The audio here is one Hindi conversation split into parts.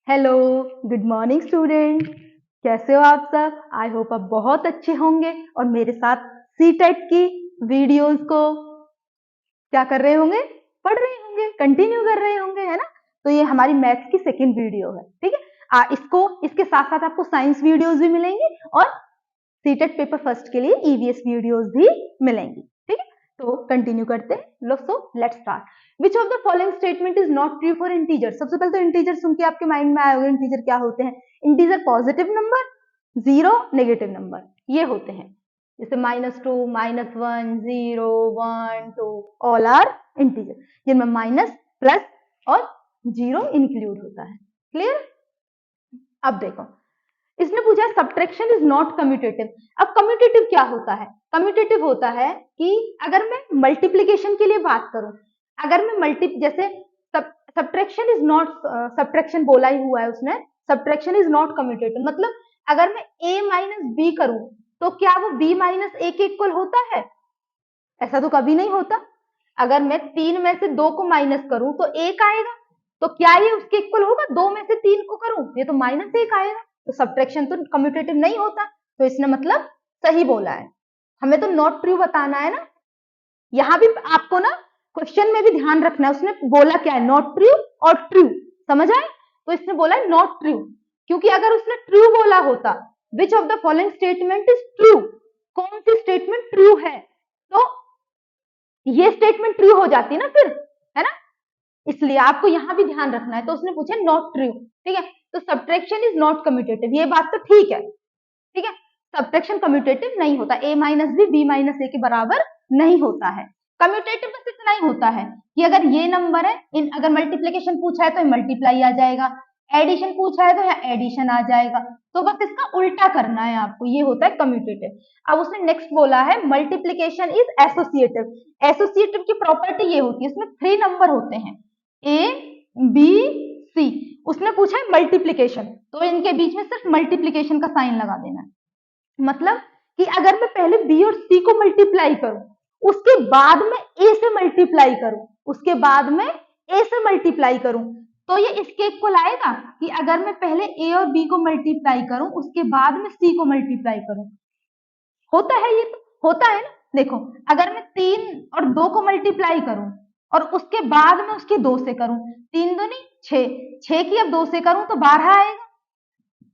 Hello, good morning student. कैसे हो आप सब? आई होप आप बहुत अच्छे होंगे और मेरे साथ सी टेट की वीडियोस को क्या कर रहे होंगे, पढ़ रहे होंगे, कंटिन्यू कर रहे होंगे, है ना। तो ये हमारी मैथ्स की सेकंड वीडियो है, ठीक है। इसके साथ साथ आपको साइंस वीडियोस भी मिलेंगी और सी टेट पेपर फर्स्ट के लिए ईवीएस वीडियोस भी मिलेंगी, ठीक है। तो कंटिन्यू करते हैं। So let's start. Which of the following statement is not true for integer? सबसे पहले तो इंटीजर सुन के आपके माइंड में आएगा इंटीजर क्या होते हैं। Integer positive number, zero, negative number, ये होते हैं। जैसे -2, -1, 0, 1, 2 ऑल आर इंटीजर, जिनमें माइनस, प्लस और जीरो इंक्लूड होता है। क्लियर? अब देखो, इसने पूछा है सब्ट्रैक्शन इज नॉट कम्यूटेटिव। अब कम्यूटेटिव क्या होता है? कम्यूटेटिव होता है कि अगर मैं मल्टीप्लिकेशन के लिए बात करूं, अगर मैं जैसे सब्ट्रैक्शन इज नॉट, सब्ट्रैक्शन बोला ही हुआ है उसने, सब्ट्रैक्शन इज नॉट कम्यूटेटिव, मतलब अगर मैं a माइनस बी करूं तो क्या वो b माइनस a के इक्वल होता है? ऐसा तो कभी नहीं होता। अगर मैं 3 में से 2 को माइनस करूं तो 1 आएगा, तो क्या ये उसके इक्वल होगा? 2 में से 3 को करूं ये तो -1 आएगा, तो सब्ट्रैक्शन तो कम्यूटेटिव नहीं होता। तो इसने मतलब सही बोला है, हमें तो नॉट ट्रू बताना है ना। यहां भी आपको ना क्वेश्चन में भी ध्यान रखना है, उसने बोला क्या है, नॉट ट्रू और ट्रू, समझ आए? तो इसने बोला है नॉट ट्रू, क्योंकि अगर उसने ट्रू बोला होता, which of the following statement is true, कौन सी स्टेटमेंट ट्रू है, तो ये स्टेटमेंट ट्रू हो जाती है ना फिर, है ना। इसलिए आपको यहां भी ध्यान रखना है। तो उसने पूछा नॉट ट्रू, ठीक है। तो सब्ट्रैक्शन इज नॉट कम्यूटेटिव, ये बात तो ठीक है, ठीक है। सब्ट्रैक्शन कम्यूटेटिव नहीं होता, a माइनस बी माइनस ए के बराबर नहीं होता है। कम्यूटेटिव बस इतना ही होता है कि अगर ये नंबर है, अगर मल्टीप्लीकेशन पूछा है तो मल्टीप्लाई आ जाएगा, एडिशन पूछा है तो यहाँ एडिशन आ जाएगा, तो बस इसका उल्टा करना है आपको, ये होता है कम्यूटेटिव। अब उसने नेक्स्ट बोला है मल्टीप्लीकेशन इज एसोसिएटिव। एसोसिएटिव की प्रॉपर्टी ये होती है, इसमें 3 नंबर होते हैं, a b c। उसने पूछा है मल्टीप्लीकेशन, तो इनके बीच में सिर्फ मल्टीप्लीकेशन का साइन लगा देना है। मतलब कि अगर मैं पहले b और c को मल्टीप्लाई करूं, उसके बाद में a से मल्टीप्लाई करूं, उसके बाद में a से मल्टीप्लाई करूं, तो ये इसके इक्वल आएगा कि अगर मैं पहले a और b को मल्टीप्लाई करूं, उसके बाद में c को मल्टीप्लाई करूं। होता है ये, तो होता है ना। देखो, अगर मैं 3 और 2 को मल्टीप्लाई करूं और उसके बाद में उसके 2 से करूं, 3 दूनी 6, 6 की अब 2 से करूं तो 12 आएगा।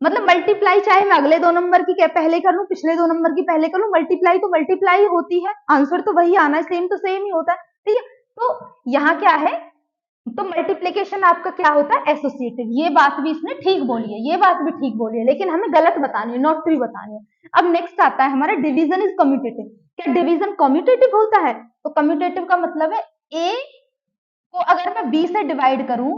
मतलब मल्टीप्लाई चाहे मैं अगले 2 नंबर की पहले कर लूं, पिछले 2 नंबर की पहले कर लूं, मल्टीप्लाई तो मल्टीप्लाई होती है, आंसर तो वही आना है, सेम तो सेम ही होता है, ठीक है। तो यहाँ क्या है, तो मल्टीप्लीकेशन आपका क्या होता है, एसोसिएटिव। ये बात भी इसने ठीक बोली है, ये बात भी ठीक बोली है, लेकिन हमें गलत बतानी है, नॉट ट्रू बतानी है। अब नेक्स्ट आता है हमारा डिवीजन इज कम्यूटेटिव। क्या डिवीजन कम्यूटेटिव होता है? तो कम्यूटेटिव का मतलब है ए को अगर मैं बी से डिवाइड करूं,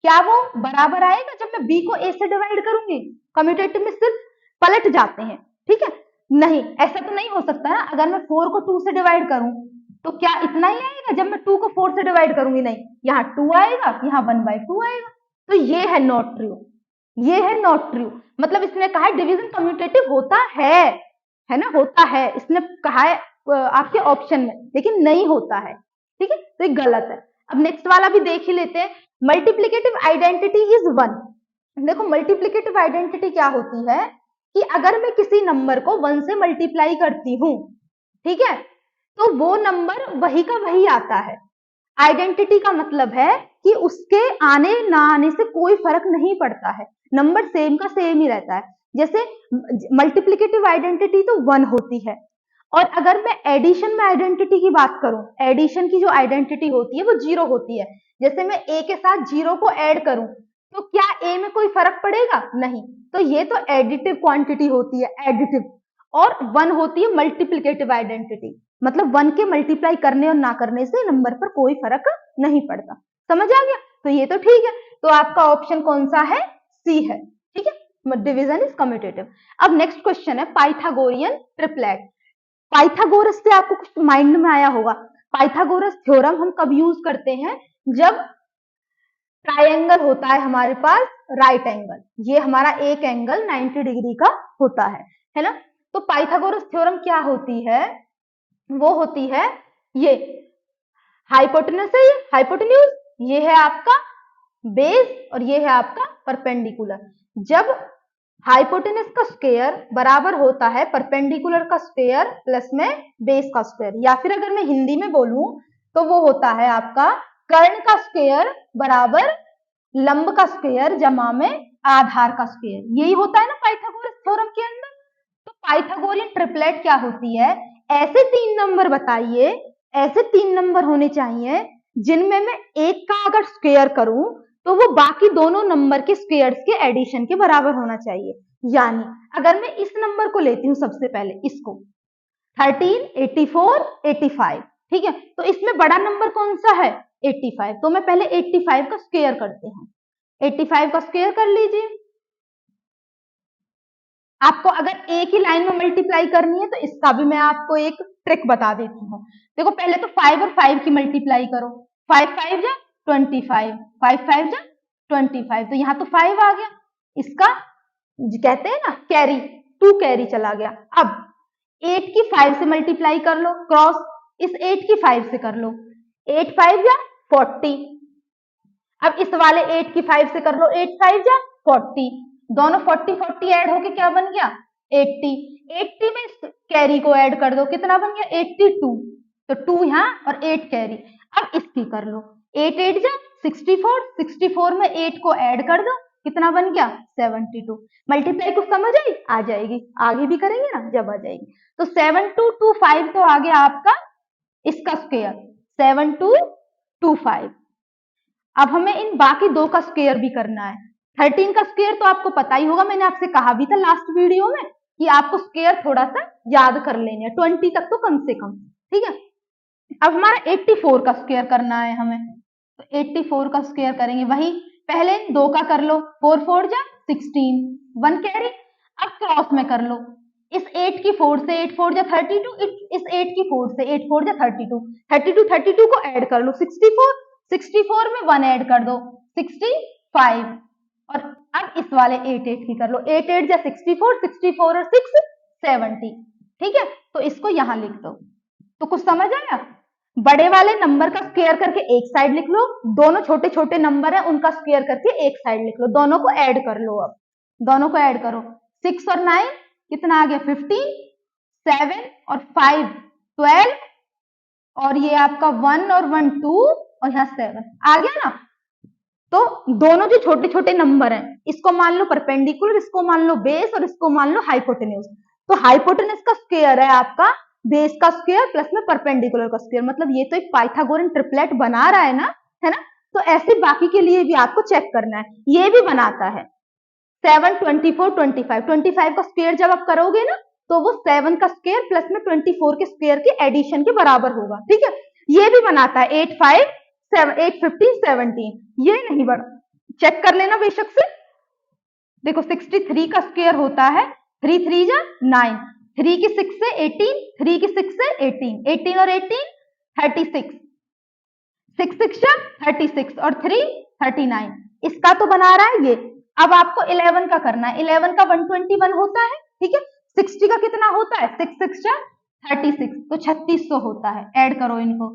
क्या वो बराबर आएगा जब मैं बी को ए से डिवाइड करूंगी? कम्यूटेटिव में सिर्फ पलट जाते हैं, ठीक है। नहीं, ऐसा तो नहीं हो सकता ना, अगर मैं 4 को 2 से डिवाइड करूं तो क्या इतना ही आएगा जब मैं 2 को 4 से डिवाइड करूंगी? नहीं, यहाँ 2 आएगा, यहाँ 1/2 आएगा। तो ये है नॉट ट्रू, ये है नॉट ट्रू। मतलब इसने कहा है डिवीजन कम्यूटेटिव होता है ना, होता है, इसने कहा है आपके ऑप्शन में, लेकिन नहीं होता है, ठीक है। तो ये गलत है। अब नेक्स्ट वाला भी देख ही लेते हैं। Multiplicative identity is 1। देखो, मल्टीप्लीकेटिव आइडेंटिटी क्या होती है कि अगर मैं किसी नंबर को 1 से मल्टीप्लाई करती हूं, ठीक है, तो वो नंबर वही का वही आता है। आइडेंटिटी का मतलब है कि उसके आने ना आने से कोई फर्क नहीं पड़ता है, नंबर सेम का सेम ही रहता है। जैसे मल्टीप्लीकेटिव आइडेंटिटी तो 1 होती है, और अगर मैं एडिशन में आइडेंटिटी की बात करूं, एडिशन की जो आइडेंटिटी होती है वो 0 होती है। जैसे मैं a के साथ 0 को ऐड करूं तो क्या a में कोई फर्क पड़ेगा? नहीं। तो ये तो एडिटिव क्वांटिटी होती है, एडिटिव। और 1 होती है मल्टीप्लीकेटिव आइडेंटिटी, मतलब 1 के मल्टीप्लाई करने और ना करने से नंबर पर कोई फर्क नहीं पड़ता। समझ आ गया? तो ये तो ठीक है, तो आपका ऑप्शन कौन सा है? सी है, ठीक है। Division is commutative. अब नेक्स्ट क्वेश्चन है पाइथागोरियन ट्रिपलेट। पाइथागोरस से आपको कुछ माइंड में आया होगा। पाइथागोरस थ्योरम हम कब यूज करते हैं? जब ट्राइंगल होता है हमारे पास राइट एंगल, ये हमारा एक एंगल 90 डिग्री का होता है ना। तो पाइथागोरस थ्योरम क्या होती है? वो होती है ये, हाइपोटेनस है, ये हाइपोटेन्यूज, ये है आपका बेस और ये है आपका परपेंडिकुलर। जब हाइपोटेनस का स्क्वायर बराबर होता है परपेंडिकुलर का स्क्वायर प्लस में बेस का स्क्वायर, या फिर अगर मैं हिंदी में बोलूं तो वो होता है आपका कर्ण का स्क्वायर बराबर लंब का स्क्वायर जमा में आधार का स्क्वायर। यही होता है ना पाइथागोरस थ्योरम के अंदर। तो पाइथागोरियन ट्रिपलेट क्या होती है? ऐसे 3 नंबर बताइए, ऐसे 3 नंबर होने चाहिए जिनमें मैं एक का अगर स्क्वायर करूं तो वो बाकी दोनों नंबर के स्क्वायर्स के एडिशन के बराबर होना चाहिए। यानी अगर मैं इस नंबर को लेती हूँ सबसे पहले इसको 13, 84, 85, ठीक है, तो इसमें बड़ा नंबर कौन सा है? 85। तो मैं पहले 85 का स्क्वायर करते हैं। 85 का स्क्वायर कर लीजिए। आपको अगर एक ही लाइन में मल्टीप्लाई करनी है तो इसका भी मैं आपको एक ट्रिक बता देती हूँ। देखो पहले तो 5 और 5 की मल्टीप्लाई करो। 5 5 जा 25, 5 5 जा 25, तो यहाँ तो 5 आ गया। इसका कहते हैं ना कैरी, 2 कैरी चला गया। अब 8 की 5 से मल्टीप्लाई कर लो, क्रॉस इस 8 की 5 से कर लो, 8 5 जा 40। अब इस वाले 8 की 5 से कर लो, 8 5 जा 40, दोनों 40 40 ऐड होके क्या बन गया? 80। 80 में इस कैरी को ऐड कर दो, कितना बन गया? 82। तो 2 यहाँ और 8 कैरी। अब इसकी कर लो, 8 8 जा 64, 64 में 8 को ऐड कर दो, कितना बन गया? 72। मल्टीप्लाई को समझ आई? आ जाएगी, आगे भी करेंगे ना जब आ जाएगी। तो 7225 तो आ गया आपका इसका स्क्वायर, 7225। अब हमें इन बाकी दो का स्क्वायर भी करना है। 13 का स्क्वायर तो आपको पता ही होगा, मैंने आपसे कहा भी था लास्ट वीडियो में कि आपको स्क्वायर थोड़ा सा याद कर लेने हैं, 20 तक तो कम से कम, ठीक है। अब हमारा 84 का स्क्वायर करना है हमें, तो 84 का स्क्वायर करेंगे, वही पहले 2 का कर लो, 4 4 जा 16, 1 कैरी। अब क्रॉस में कर लो, इस 8 की 4 से 8 4 जा 32, इस 8 की 4 से 8 4 जा 32, 32 32 को ऐड कर लो 64, 64 में 1 ऐड कर दो 65। और अब इस वाले 8 8 की कर लो, 8 8 जा 64, 64 और 6 70, ठीक है। तो इसको यहां लिख दो। तो कुछ समझ आया? बड़े वाले नंबर का स्क्वायर करके एक साइड लिख लो, दोनों छोटे छोटे नंबर है उनका स्क्वायर करके एक साइड लिख लो, दोनों को ऐड कर लो। अब दोनों को ऐड करो, 6 और 9 कितना आ गया? 15, 7 और 5 12, और ये आपका 1 और 1 2 और यहाँ 7 आ गया ना। तो दोनों जो छोटे छोटे नंबर हैं इसको मान लो परपेंडिकुलर, इसको मान लो बेस और इसको मान लो हाइपोटेन्यूज। तो हाइपोटेन्यूज का स्क्वायर है आपका बेस का स्क्वायर प्लस में परपेंडिकुलर का स्क्वायर, मतलब ये तो एक पाइथागोरन ट्रिपलेट बना रहा है ना। तो ऐसे बाकी के लिए भी आपको चेक करना है, ये भी बनाता है। 7 24 25, 25 का स्क्वायर जब आप करोगे ना तो वो 7 का स्क्वायर प्लस में 24 के स्क्वायर के एडिशन के बराबर होगा, ठीक है। ये भी बनाता है 8 5 7 8 15 17, ये नहीं बढ़, चेक कर लेना बेशक से। देखो 63 का स्क्वायर होता है 3 3 जा 9, 3 की 6 से 18, 3 की 6 से 18, 18 और 18 36, 6 6 जा 36 और 3 39, इसका तो बना रहा है ये। अब आपको 11 का करना है, 11 का 121 होता है, ठीक है। 60 का कितना होता है? 6 6 जा 36, तो 3600 होता है। ऐड करो इनको,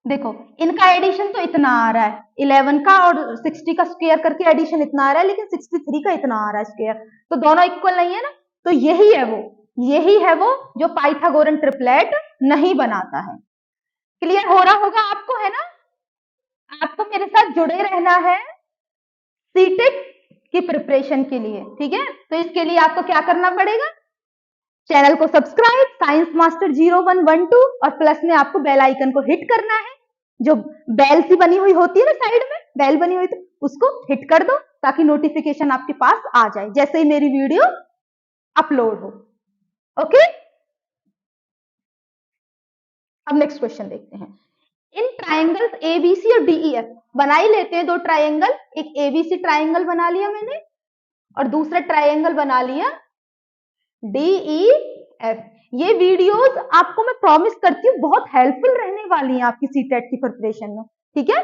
देखो इनका एडिशन तो इतना आ रहा है, 11 का और 60 का स्क्वायर करके एडिशन इतना आ रहा है, लेकिन 63 का इतना आ रहा है स्क्वायर, तो दोनों इक्वल नहीं है ना। तो यही है वो जो पाइथागोरन ट्रिपलेट नहीं बनाता है। क्लियर हो रहा होगा आपको, है ना? आपको मेरे साथ जुड़े रहना है सीटेट की प्रिपरेशन के लिए, ठीक है। तो इसके लिए आपको क्या करना पड़ेगा? चैनल को सब्सक्राइब साइंस मास्टर 0112 और प्लस में आपको बेल आइकन को हिट करना है, जो बेल सी बनी हुई होती है ना साइड में, बेल बनी हुई, तो उसको हिट कर दो ताकि नोटिफिकेशन आपके पास आ जाए जैसे ही मेरी वीडियो अपलोड हो। ओके, अब नेक्स्ट क्वेश्चन देखते हैं। इन ट्राइंगल्स एबीसी और डीईएफ बना ही लेते हैं, दो ट्राइंगल, एक एबीसी ट्राइंगल बना लिया मैंने और दूसरा ट्राइंगल बना लिया डीईएफ। ये वीडियोस आपको मैं प्रॉमिस करती हूँ बहुत हेल्पफुल रहने वाली हैं आपकी सीटेट की प्रिपरेशन में, ठीक है।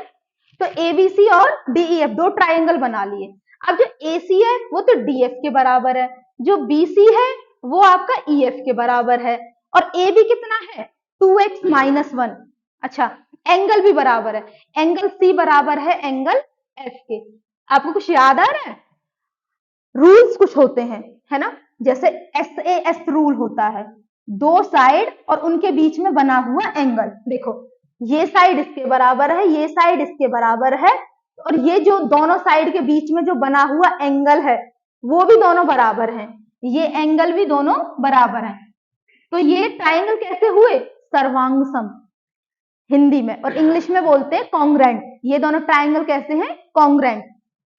तो एबीसी और डीईएफ दो ट्राइंगल बना लिए। अब जो एसी है वो तो डीएफ के बराबर है, जो बीसी है वो आपका ईएफ के बराबर है, और ए भी कितना है? 2x - 1। अच्छा, एंगल भी बराबर है, एंगल सी बराबर है एंगल एफ के। आपको कुछ याद आ रहा है? रूल्स कुछ होते हैं, है ना, जैसे SAS रूल होता है, दो साइड और उनके बीच में बना हुआ एंगल। देखो ये साइड इसके बराबर है, ये साइड इसके बराबर है, और ये जो दोनों साइड के बीच में जो बना हुआ एंगल है वो भी दोनों बराबर हैं, ये एंगल भी दोनों बराबर हैं। तो ये ट्राइंगल कैसे हुए? सर्वांग सम हिंदी में, और इंग्लिश में बोलते हैं कॉन्ग्रेंट। ये दोनों ट्राइंगल कैसे हैं? कॉन्ग्रेंट।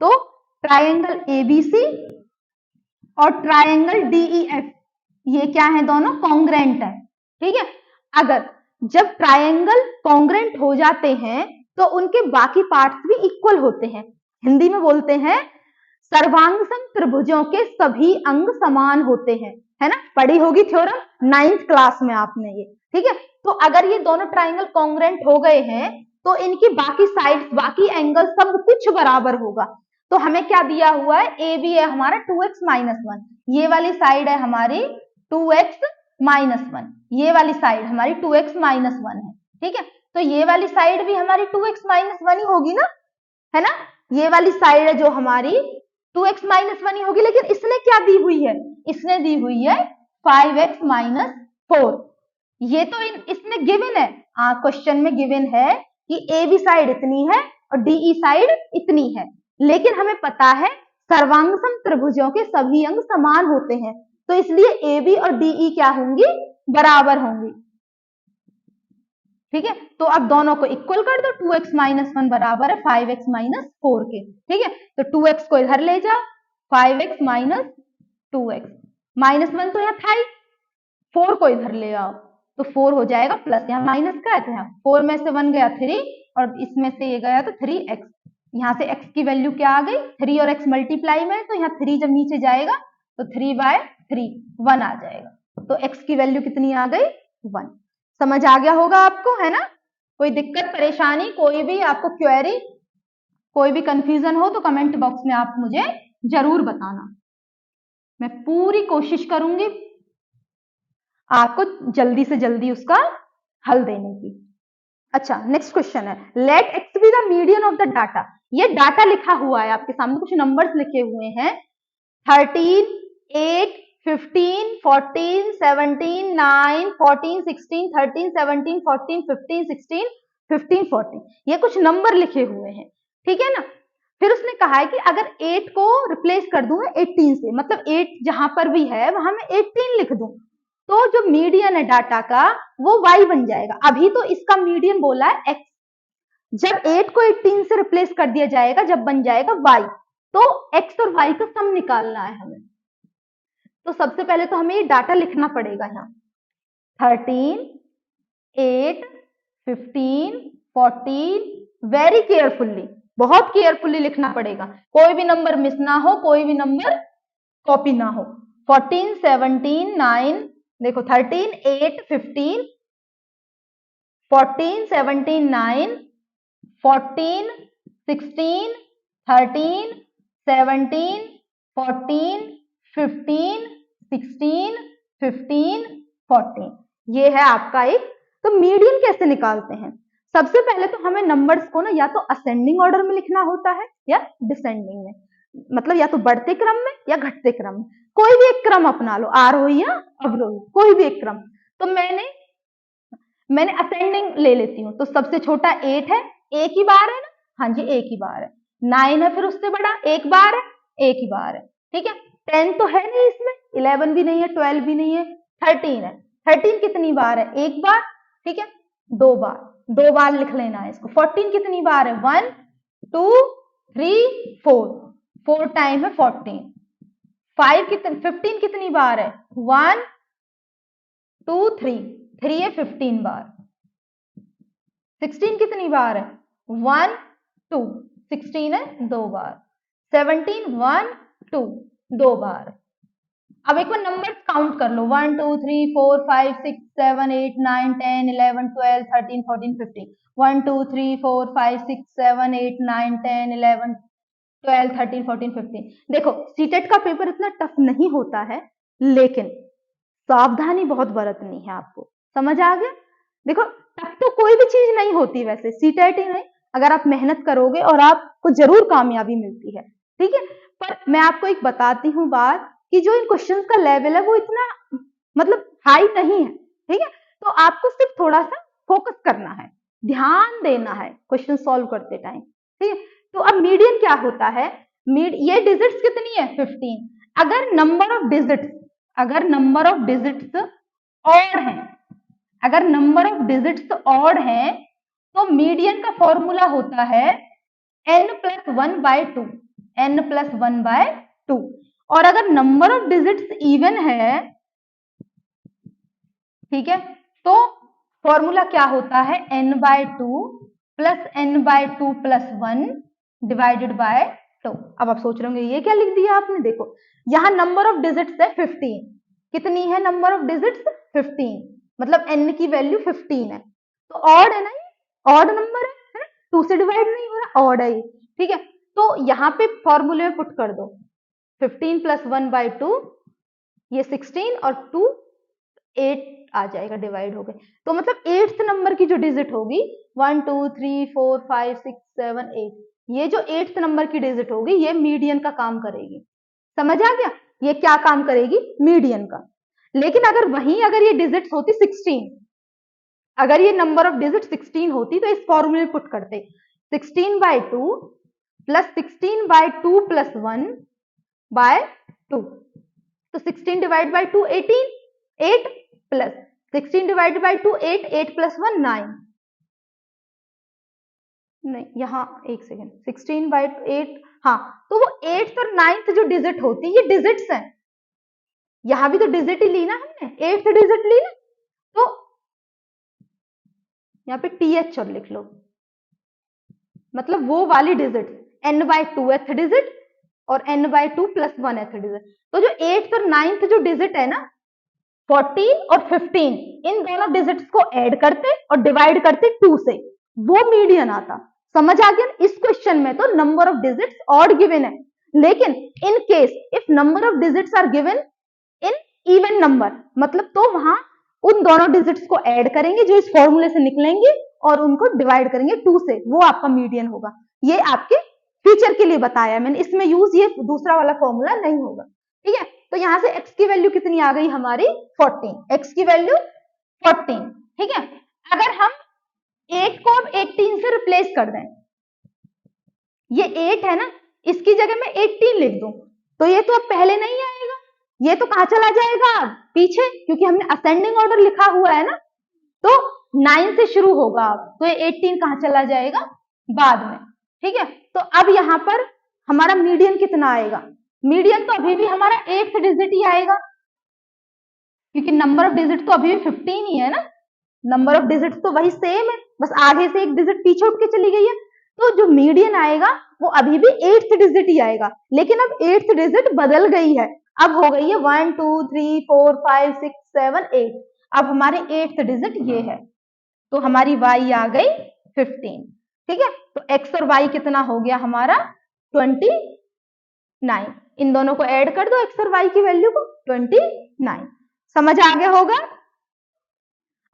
तो ट्राइंगल ABC और ट्राइंगल DEF, ये क्या है? दोनों कॉन्ग्रेंट है, ठीक है। अगर जब ट्राइंगल कॉन्ग्रेंट हो जाते हैं तो उनके बाकी पार्ट्स भी इक्वल होते हैं। हिंदी में बोलते हैं सर्वांगसम त्रिभुजों के सभी अंग समान होते हैं, है ना, पढ़ी होगी थ्योरम 9th क्लास में आपने ये, ठीक है। तो अगर ये दोनों ट्राइंगल कॉन्ग्रेंट हो गए हैं तो इनकी बाकी साइड्स, बाकी एंगल सब कुछ बराबर होगा। तो हमें क्या दिया हुआ है? AB है हमारा 2x-1, ये वाली साइड है हमारी 2x-1, ये वाली साइड हमारी 2x-1 है, ठीक है। तो ये वाली साइड भी हमारी 2x-1 ही होगी ना, है ना, ये वाली साइड है जो हमारी 2x-1 ही होगी। लेकिन इसने क्या दी हुई है? इसने दी हुई है 5x-4। ये तो इसमें गिवन है, क्वेश्चन में गिवन है कि AB साइड इतनी है और DE साइड इतनी है, लेकिन हमें पता है सर्वांगसम त्रिभुजों के सभी अंग समान होते हैं, तो इसलिए AB और DE क्या होंगी? बराबर होंगी, ठीक है। तो अब दोनों को इक्वल कर दो, 2x-1 बराबर है 5x-4 के, ठीक है। तो 2x को इधर ले जाओ, 5x-2x, -1 तो यहाँ था ही, 4 को इधर ले आओ तो 4 हो जाएगा प्लस, यहाँ माइनस का है तो यहाँ 4 में से 1 गया 3 और इसमें से ये गया तो 3x, यहाँ से x की वैल्यू क्या आ गई? 3 और x मल्टीप्लाई में, तो यहाँ 3 जब नीचे जाएगा तो 3/3 1 आ जाएगा, तो x की वैल्यू कितनी आ गई? 1। समझ आ गया होगा आपको, है ना? कोई दिक्कत परेशानी, कोई भी आपको क्वेरी, कोई भी कंफ्यूजन हो तो कमेंट बॉक्स में आप मुझे जरूर बताना, मैं पूरी कोशिश करूंगी आपको जल्दी से जल्दी उसका हल देने की। अच्छा, नेक्स्ट क्वेश्चन है, let X be the median of the data. ये डाटा लिखा हुआ है आपके सामने, कुछ नंबर्स लिखे हुए हैं 13, 8, 15, 14, 17, 9, 14, 16, 13, 17, 14, 15, 16, 15, 14, ये कुछ नंबर लिखे हुए हैं, ठीक है ना। फिर उसने कहा है कि अगर 8 को रिप्लेस कर दूं 18 से, मतलब 8 जहां पर भी है वहां मैं 18 लिख दूं, तो जो मीडियन है डाटा का वो y बन जाएगा। अभी तो इसका मीडियन बोला है x, जब 8 को 18 से रिप्लेस कर दिया जाएगा जब बन जाएगा y, तो x और y का सम निकालना है हमें। तो सबसे पहले तो हमें ये डाटा लिखना पड़ेगा यहाँ, 13, 8, 15, 14, वेरी केयरफुल्ली, बहुत केयरफुल्ली लिखना पड़ेगा, कोई भी नंबर मिस ना हो, कोई भी नंबर कॉपी ना हो। 14, 17, 9, देखो 13, 8, 15, 14, 17, 9, 14, 16, 13, 17, 14, 15, 16, 15, 14, ये है आपका एक। तो मीडियन कैसे निकालते हैं? सबसे पहले तो हमें नंबर्स को ना या तो असेंडिंग ऑर्डर में लिखना होता है या डिसेंडिंग में, मतलब या तो बढ़ते क्रम में या घटते क्रम में, कोई भी एक क्रम अपना लो, आरोही या अवरोही, कोई भी एक क्रम। तो मैंने असेंडिंग ले लेती हूँ, तो सबसे छोटा 8 है, एक ही बार है ना, हाँ जी एक ही बार है। 9 है, फिर उससे बड़ा एक बार है, एक ही बार है, ठीक है। 10 तो है नहीं इसमें, 11 भी नहीं है, 12 भी नहीं है, 13 है। 13 कितनी बार है? एक बार, ठीक है, दो बार लिख लेना है इसको। 14 कितनी बार है? 1, 2, 3, 4, 4 टाइम है 14। 15 कितनी बार है? 1, 2, 3 है 15 बार। 16 कितनी बार है? 1, 2, 16 है 2 बार। 17, 1, 2, 2 बार। अब एक बार नंबर काउंट कर लो, 1, 2, 3, 4, 5, 6, 7, 8, 9, 10, 11, 12, 13, 14, 15। 1, 2, 3, 4, 5, 6, 7, 8, 9, 10, 11, 12, 13, 14, 15। देखो सीटेट का पेपर इतना टफ नहीं होता है, लेकिन सावधानी बहुत बरतनी है आपको, समझ आ गया? देखो टफ तो कोई भी चीज नहीं होती, वैसे सीटेट ही नहीं, अगर आप मेहनत करोगे और आपको जरूर कामयाबी मिलती है, ठीक है। पर मैं आपको एक बताती हूँ बात कि जो इन क्वेश्चंस का लेवल है वो इतना मतलब हाई नहीं है, ठीक है। तो आपको सिर्फ थोड़ा सा फोकस करना है, ध्यान देना है क्वेश्चन सॉल्व करते टाइम, ठीक है। तो अब मीडियन क्या होता है, ये डिजिट्स कितनी है 15। अगर नंबर ऑफ डिजिट्स ऑड है, अगर नंबर ऑफ डिजिट्स ऑड है तो मीडियन का फॉर्मूला होता है n+1/2, n+1/2। और अगर नंबर ऑफ डिजिट्स इवन है, ठीक है, तो फॉर्मूला क्या होता है n/2 plus n/2 plus 1 divided by 2। अब आप सोच रहे होंगे ये क्या लिख दिया आपने, देखो यहां नंबर ऑफ डिजिट्स है 15। कितनी है नंबर ऑफ डिजिट्स 15, मतलब n की वैल्यू 15 है, तो ऑड है ना, ये ऑड नंबर है ना, 2 से डिवाइड नहीं हो रहा, ऑड है ये, ठीक है। तो यहाँ पे फॉर्मूले में पुट कर दो 15 प्लस 1/2, ये 16 और 2 8 आ जाएगा, डिवाइड हो गए। तो मतलब 8th नंबर की जो डिजिट होगी 1 2 3 4 5 6 7 8, ये जो 8th नंबर की डिजिट होगी ये मीडियन का काम करेगी। समझ आ गया, ये क्या काम करेगी, मीडियन का। लेकिन अगर ये डिजिट्स होती 16, अगर ये नंबर ऑफ डिजिट 16 होती तो इस फॉर्मूले में पुट करते 16/2 प्लस 16/2 प्लस 1/2। तो 16 divide by 2 18, 8 plus 16 divided by 2 8, 8 plus 1 9, नहीं यहाँ एक सेकेंड, 16/8, हाँ, तो वो 8th और 9th जो डिजिट होती है ये डिजिट्स हैं, यहां भी तो डिजिट ही ली ना हमने, 8th डिजिट ली ना, तो यहाँ पे TH और लिख लो, मतलब वो वाली डिजिट n/2th डिजिट और n/2 प्लस 1th डिजिट। तो जो 8th और 9th जो डिजिट है ना 14 और 15, इन दोनों डिजिट्स को ऐड करते और डिवाइड करते 2 से, वो मीडियन आता। समझ आ गया, इस क्वेश्चन में तो number of digits odd given है, लेकिन in case if number of digits are given in even number, मतलब तो वहां उन दोनों डिजिट्स को ऐड करेंगे जो इस फॉर्मूले से निकलेंगे और उनको डिवाइड करेंगे 2 से, वो आपका मीडियन होगा। ये आपके फ्यूचर के लिए बताया मैंने, इसमें यूज ये दूसरा वाला फॉर्मूला नहीं होगा, ठीक है। तो यहां से x की वैल्यू कितनी आ गई हमारी 14, x की वैल्यू 14, ठीक है। अगर हम 8 को अब 18 से रिप्लेस कर दें, ये 8 है ना, इसकी जगह मैं 18 लिख दूं, तो ये तो अब पहले नहीं आएगा, ये तो कहां चला जाएगा पीछे, क्योंकि हमने असेंडिंग ऑर्डर लिखा हुआ है ना, तो 9 से शुरू होगा अब, तो ये 18 कहां चला जाएगा बाद में, ठीक है। तो अब यहां पर हमारा मीडियन कितना आएगा, मीडियन तो अभी भी हमारा 8th डिजिट ही आएगा, क्योंकि नंबर ऑफ डिजिट तो अभी भी 15 ही है ना, नंबर ऑफ डिजिट तो वही सेम है, बस आगे से एक डिजिट पीछे उठ के चली गई है। तो जो मीडियन आएगा वो अभी भी 8th डिजिट ही आएगा, लेकिन अब 8th डिजिट बदल गई है, अब हो गई है 1 2 3 4 5 6 7 8, अब हमारे 8th डिजिट ये है, तो हमारी y आ गई 15, ठीक है। तो x और y कितना हो गया हमारा 29, इन दोनों को ऐड कर दो x और y की वैल्यू को 29, समझ आ गया होगा।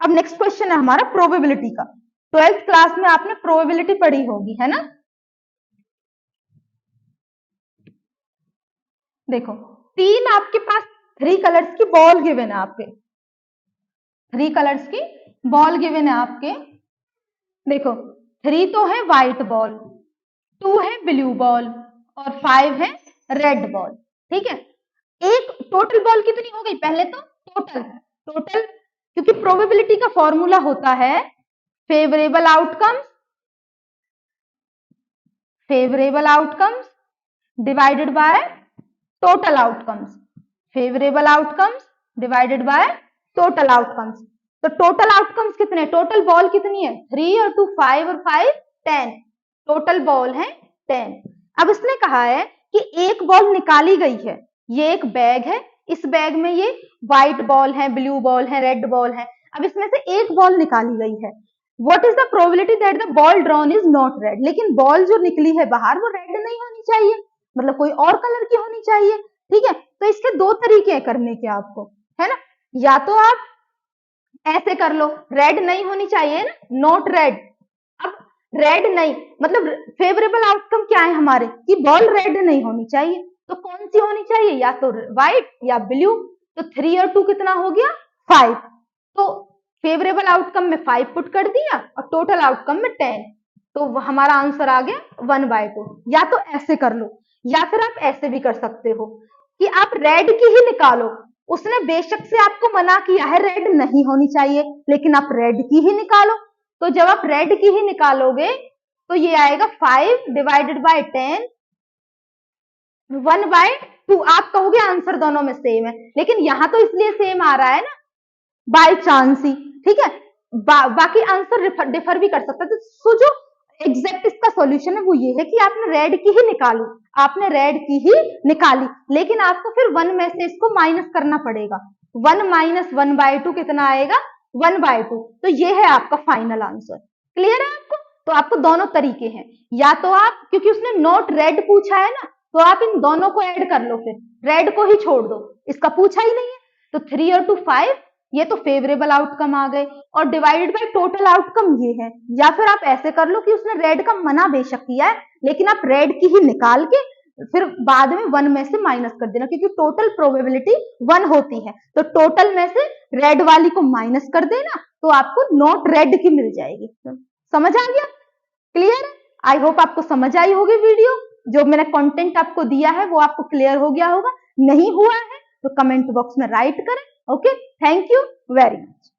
अब नेक्स्ट क्वेश्चन है हमारा प्रोबेबिलिटी का, 12th क्लास में आपने प्रोबेबिलिटी पढ़ी होगी है ना। देखो 3 आपके पास 3 कलर्स की बॉल गिवन है आपके, 3 कलर्स की बॉल गिवन है आपके, देखो 3 तो है व्हाइट बॉल, 2 है ब्लू बॉल और 5 है रेड बॉल, ठीक है। एक टोटल बॉल कितनी हो गई, पहले तो टोटल, क्योंकि प्रोबेबिलिटी का फॉर्मूला होता है favourable outcomes divided by total outcomes, favourable outcomes divided by total outcomes. तो टोटल आउटकम्स कितने, टोटल बॉल कितनी है 3 और 2 5 और 5 10, टोटल बॉल है 10। अब इसने कहा है कि एक बॉल निकाली गई है, ये एक बैग है, इस बैग में ये व्हाइट बॉल है, ब्लू बॉल है, रेड बॉल है, अब इसमें से एक बॉल निकाली गई है, what is the probability that the ball drawn is not red, लेकिन बॉल जो निकली है बाहर वो रेड नहीं होनी चाहिए, मतलब कोई और कलर की होनी चाहिए, ठीक है। तो इसके दो तरीके हैं करने के आपको, है ना, या तो आप ऐसे कर लो, रेड नहीं होनी चाहिए ना, नॉट रेड, अब रेड नहीं, मतलब फेवरेबल आउटकम क्या है हमारे कि बॉल रेड नहीं होनी चाहिए, तो कौन सी होनी चाहिए, या तो व्हाइट या ब्लू। तो 3 और 2 कितना हो गया 5। तो फेवरेबल आउटकम में 5 पुट कर दिया और टोटल आउटकम में 10, तो हमारा आंसर आ गया 1/2। या तो ऐसे कर लो, या फिर आप ऐसे भी कर सकते हो कि आप रेड की ही निकालो। उसने बेशक से आपको मना किया है रेड नहीं होनी चाहिए, लेकिन आप रेड की ही निकालो। तो जब आप रेड की ही निकालोगे तो ये आएगा 5 डिवाइडेड बाय 10 1/2। आप कहोगे आंसर दोनों में सेम है, लेकिन यहां तो इसलिए सेम आ रहा है ना बाय चांस ही, ठीक है। बाकी आंसर डिफर भी कर सकता है। तो जो एग्जैक्ट इसका सॉल्यूशन है वो ये है कि आपने रेड की ही निकाली, आपने रेड की ही निकाली, लेकिन आपको फिर 1 में से इसको माइनस करना पड़ेगा। 1 माइनस 1/2 कितना आएगा 1/2। तो ये है आपका फाइनल आंसर। क्लियर है आपको? तो आपको दोनों तरीके हैं, या तो आप, क्योंकि उसने नॉट रेड पूछा है ना, तो आप इन दोनों को ऐड कर लो, फिर रेड को ही छोड़ दो, इसका पूछा ही नहीं है। तो 3 और 2 5, ये तो फेवरेबल आउटकम आ गए, और डिवाइडेड बाय टोटल आउटकम ये है। या फिर आप ऐसे कर लो कि उसने रेड का मना बेशक किया है, लेकिन आप रेड की ही निकाल के फिर बाद में 1 में से माइनस कर देना, क्योंकि टोटल प्रोबेबिलिटी 1 होती है। तो टोटल में से रेड वाली को माइनस कर देना, तो आपको नॉट रेड की मिल जाएगी। समझ आ गया? क्लियर? आई होप आपको समझ आई होगी वीडियो। जो मैंने कंटेंट आपको दिया है वो आपको क्लियर हो गया होगा। नहीं हुआ है तो कमेंट बॉक्स में राइट करें। Okay, thank you very much.